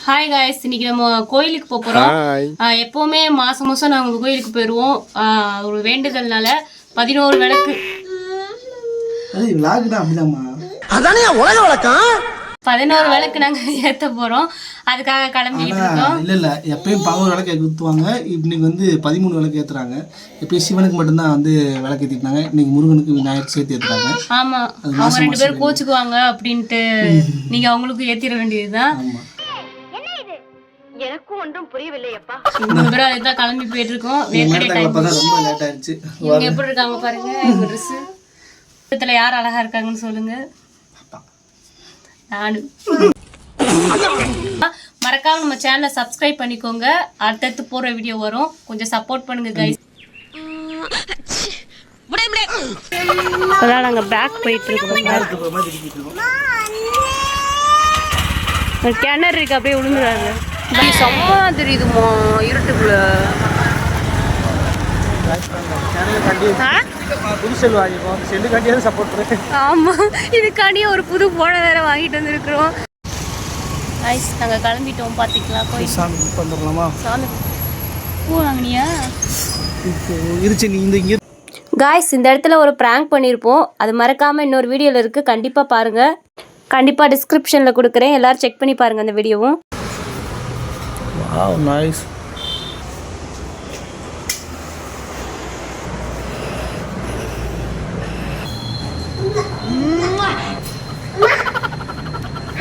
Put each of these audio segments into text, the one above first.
Hi guys, இன்னைக்கு நம்ம கோயிலுக்கு போகிறோம். எப்போவுமே மாதம் மாதம் நாங்கள் கோயிலுக்கு போயிடுவோம். ஒரு வேண்டுதல்னால 11 விளக்கு 11 விளக்கு நாங்கள் ஏற்ற போகிறோம். அதுக்காக கிளம்பிக்கிட்டு இருக்கோம். இல்லை எப்பயும் 11 விளக்கு ஊற்றுவாங்க. இன்னைக்கு வந்து 13 விளக்கு ஏற்றுறாங்க. எப்பயும் சிவனுக்கு மட்டும்தான் வந்து விளக்கு ஏற்றிட்டாங்க. இன்னைக்கு முருகனுக்கு விநாயகர் சேர்த்து ஏற்றுறாங்க. ஆமாம், அவங்க 2 பேரும் கோச்சுக்குவாங்க அப்படின்ட்டு நீங்கள் அவங்களுக்கு ஏற்றிட வேண்டியதுதான். எனக்கும் ஒன்றும் புரியவில்லையப்பா. 3 பேரும் அதுதான் கிளம்பி போயிட்டு இருக்கோம். ரொம்ப லேட் ஆயிடுச்சு. இவங்க எப்படி இருக்காங்க பாருங்க. இவங்க ட்ரெஸ்ஸு இடத்துல யார் அழகா இருக்காங்கன்னு சொல்லுங்க. நானு மறக்காம நம்ம சேனலை சப்ஸ்கிரைப் பண்ணிக்கோங்க. அடுத்தடுத்து போற வீடியோ வரும். கொஞ்சம் சப்போர்ட் பண்ணுங்க கைஸ். அதான் நாங்க பேக் போயிட்டு இருக்கோம். கிணறு இருக்கு, அப்படியே விழுந்துடாது. செம்ம தெரியுதுமா இருட்டுக்குள்ள. ஆமா, இதுக்காண்டியே ஒரு புது போனை வேற வாங்கிட்டு வந்திருக்கிறோம். நாங்க கிளம்பிட்டோம். பாத்துக்கலாம் போய் சாமி வந்துடலாமா? சாமி பூ வாங்கினியா? இங்க காய்ஸ், இந்த இடத்துல ஒரு பிராங்க் பண்ணியிருப்போம். அது மறக்காம இன்னொரு வீடியோல இருக்கு, கண்டிப்பா பாருங்க. கண்டிப்பா டிஸ்கிரிப்ஷன்ல கொடுக்குறேன், எல்லாரும் செக் பண்ணி பாருங்க அந்த வீடியோவும். Wow, nice.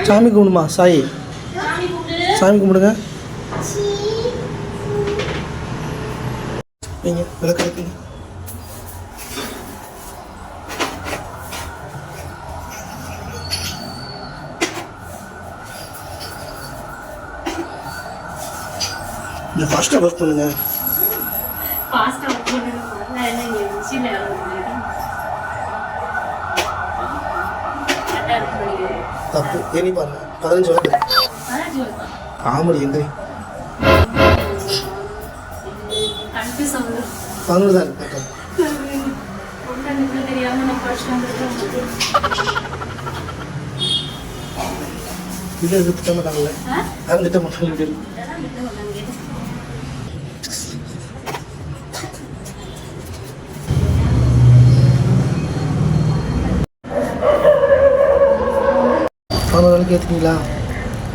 சாமி கும்பிடுமா? சாமி கும்பிடுங்க. விளக்கு வைக்கணும். இந்த ஃபாஸ்ட்டாக ஒர்க் பண்ணுங்க. தப்பு ஏனி பாருங்க. 15 விளக்கு காமெடி எங்க 11 தான் இருக்கு. இதை திட்ட மாட்டாங்கல்ல, யாரும் திட்ட மாட்டாங்க. ஏற்றுங்களா?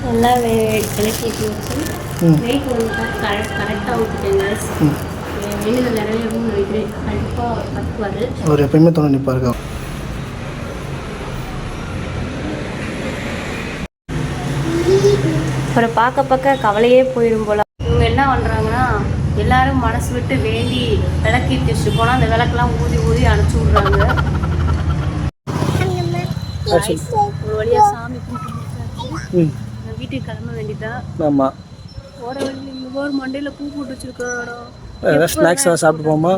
நல்லா விளக்கி ஏற்றி வச்சு வெயிட் வந்து கரெக்டாக ஊற்றிட்டேங்க. வெளியில் நிறையவும் நினைக்கிறேன். கண்டிப்பாக பத்துவார். அவர் எப்பயுமே தோணு நிற்பாருங்க. அவரை பார்க்க கவலையே போயிடும் போல. இவங்க என்ன பண்ணுறாங்கன்னா, எல்லாரும் மனசு விட்டு வேண்டி விளக்கு ஏற்றி வச்சுட்டு போனால் அந்த விளக்கெல்லாம் ஊதி அனுப்பிச்சி விட்றாங்க. ஒரு வழியாக சாமி கும்பிட்டு வீட்டுக்கு கிளம்ப வேண்டியதான். ஆமாம், போகிற வழியில் இங்கே ஒரு மண்டையில் பூ போட்டு வச்சுருக்கோம். ஸ்நாக்ஸ் சாப்பிட்டு போமா?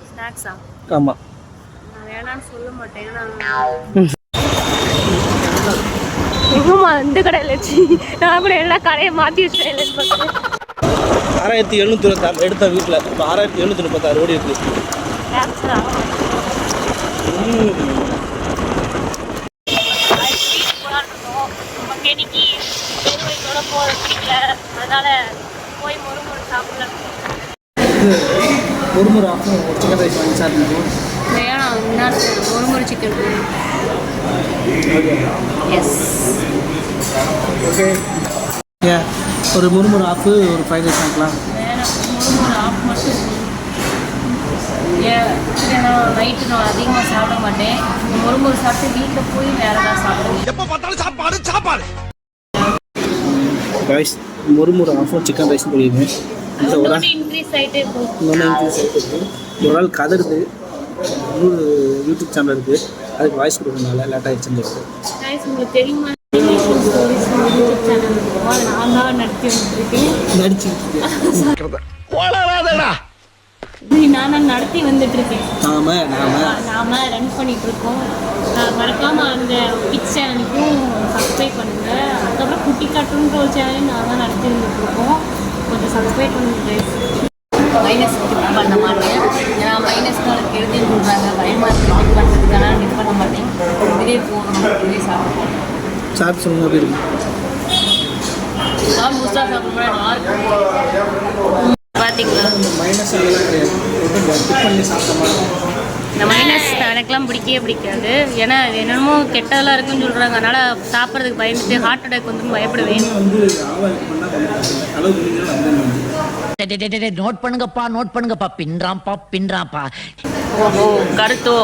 ஸ்நாக்ஸா? ஆமாம், நான் வேணான்னு சொல்ல மாட்டேன். எங்கம்மா இந்த கடையில் வச்சு நான் கூட எல்லா கடையை மாற்றி வச்சேன். 6726 எடுத்த வீட்டில் இப்போ 6736 ஓடி இருக்கு. அதனால போய் முறுமுறு சாப்பிடலாம். முறுமுறு ஆஃபும் சிக்கன் ரைஸ் வாங்கி சாப்பிடுவோம். வேணாம், முறுமுறு சிக்கன். Yes, okay. ஒரு முறுமுறு ஆஃபு, ஒரு ஃப்ரைட் ரைஸ் வாங்கிக்கலாம். வேணாம், முறுமுறு ஆஃப் மட்டும். நான் நைட்டு நான் அதிகமாக சாப்பிட மாட்டேன். முறுமுறு சாப்பிட்டு வீட்டில் போய் வேறு ஏதாவது சாப்பிடுவேன். எப்போ பார்த்தாலும் சாப்பாடு. ரைஸ் முறுமுறு ஆஃபும் சிக்கன் ரைஸ் போடுவீங்க. இன்க்ரீஸ் ஆகிட்டே போகும். ஒரு நாள் கதறுது. இன்னொரு யூடியூப் சேனல் இருக்குது, அதுக்கு வாய்ஸ் கொடுக்கறதுனால லேட் ஆகிடுச்சுன்னு இருக்குது. உங்களுக்கு தெரியுமா, ஸ்டோரிஸ் யூடியூப் சேனல் இருக்கும். அதை நான் தான் நடத்தி வந்துட்டுருக்கேன். நாம ரன் பண்ணிட்டு இருக்கோம். மறக்காம அந்த கிட்ஸ் சேனலுக்கும் சப்ஸ்கிரைப் பண்ணுங்க. அதுக்கப்புறம் குட்டி கார்ட்டூன்ற ஒரு சேனலையும் நான் தான் நடத்தி வந்துட்டுருக்கோம். கொஞ்சம் சப்ஸ்கிரைப் பண்ணுங்க. மைனஸ் கிளிக் பண்ண மாட்டேன், ஏன்னா மைனஸ்க்கு அவளுக்கு எழுதின்னு சொல்கிறாங்க. பயமாக கிளிக் பண்ணுறதுக்கான கிளிக் பண்ண மாட்டேன். இதே போகணும், இதே சாப்பிடுவோம். சாப்பிட்டு சொல்லுங்க. முஸ்தா சாப்பிட்ற நல்லா இருக்கும். பார்த்தீங்களா மைனஸ் அதெல்லாம் கிடையாது, டிப் பண்ணி சாப்பிட்டோமா. இந்த மைனஸ் எனக்குலாம் பிடிக்கவே பிடிக்காது. ஏன்னா என்னென்னமோ கெட்டதெல்லாம் இருக்குன்னு சொல்கிறாங்க. அதனால் சாப்பிட்றதுக்கு பயந்துட்டு ஹார்ட் அட்டாக் வந்து பயப்படுவேன். வந்து அளவு நோட் பண்ணுங்கப்பா பின்றாம்பா. ஓஹோ கருத்தோ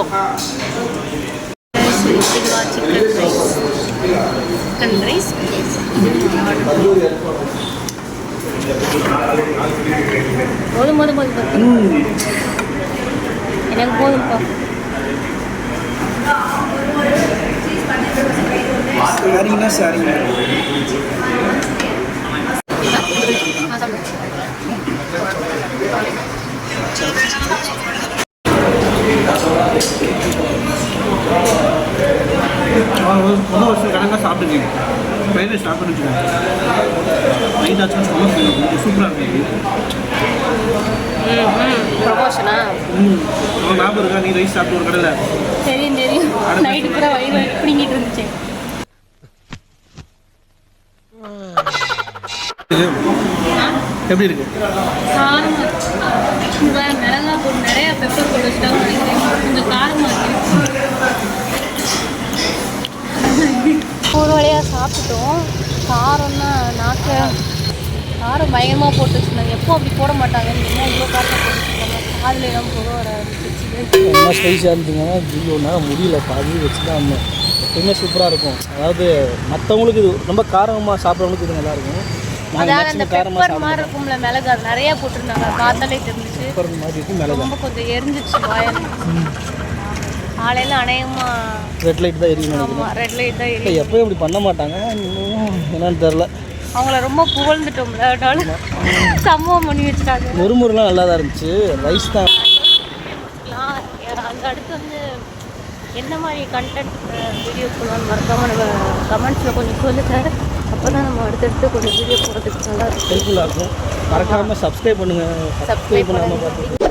சிக்கன் ரைஸ் போதும் எனக்கு போதும்ப்பா. சரிங்கண்ணா சரிங்க. முதல் வருஷம் கணக்காக சாப்பிட்டுருக்கீங்க. ஃப்ரைட் ரைஸ் சாப்பிட்டு வச்சுக்கோங்க. நைட் ஆச்சுன்னா சூப்பராக இருக்கும். ப்ரொமோஷனா ஞாபகம் இருக்கா நீ ரைஸ் சாப்பிட்டு ஒரு கடையில்? தெரியும் நைட்டு பூரா வயிறு பிடிங்கிட்டு இருந்துச்சு. எப்படி இருக்கு? காரமாக மிளகா போட்டு நிறைய பெப்பர் போட்டு வச்சுட்டாங்க நினைக்கிறேன். கொஞ்சம் காரமாக இருக்கு. ஒரு வழியாக சாப்பிட்டோம். காரம்னா நாக்கு காரம் பயங்கரமாக போட்டு வச்சுருந்தாங்க. எப்போ அப்படி போட மாட்டாங்கன்னு இவ்வளோ காரம் போட்டு வச்சுருக்காங்க. காதில் எல்லாம் போக வர ஆரம்பிச்சிச்சு. ரொம்ப ஸ்பைஸாக இருந்துச்சுங்கன்னா ஜியோனா முடியல பாதி வச்சு தான் வந்தேன். எப்பயுமே சூப்பராக இருக்கும். அதாவது மற்றவங்களுக்கு இது ரொம்ப காரமாக சாப்பிட்றவங்களுக்கு இது நல்லாயிருக்கும். அதாவது அந்த பெப்பர் மாதிரி இருக்கும்ல மிளகு, அது நிறையா போட்டிருந்தாங்க. பார்த்தாலே தெரிஞ்சிச்சு பெப்பர் மாதிரி இருக்கும் மிளகு. ரொம்ப கொஞ்சம் எரிஞ்சிச்சு வாயில். காலையில் அநேகமாக ரெட் லைட் தான் எரியும். ஆமாம் ரெட் லைட் தான் எரியும். எப்போயும் இப்படி பண்ண மாட்டாங்க, என்னன்னு தெரில. அவங்கள ரொம்ப புகழ்ந்துட்டோம்ல, அதனால சம்பவம் பண்ணி வச்சுட்டாங்க. முறுமுறுலாம் நல்லா தான் இருந்துச்சு. ரைஸ் தான் அந்த அடுத்து வந்து என்ன மாதிரி கண்டென்ட் வீடியோ போடலான்னு மறக்காமல் நம்ம கமெண்ட்ஸில் கொஞ்சம் சொல்லுங்கள். அப்போ தான் நம்ம அடுத்தடுத்து கொஞ்சம் வீடியோ போடுறதுக்கு நல்லா இருக்கும், ஹெல்ப்ஃபுல்லாக இருக்கும். மறக்காமல் சப்ஸ்கிரைப் பண்ணுங்கள். சப்ஸ்கிரைப் பண்ணாமல் பார்த்து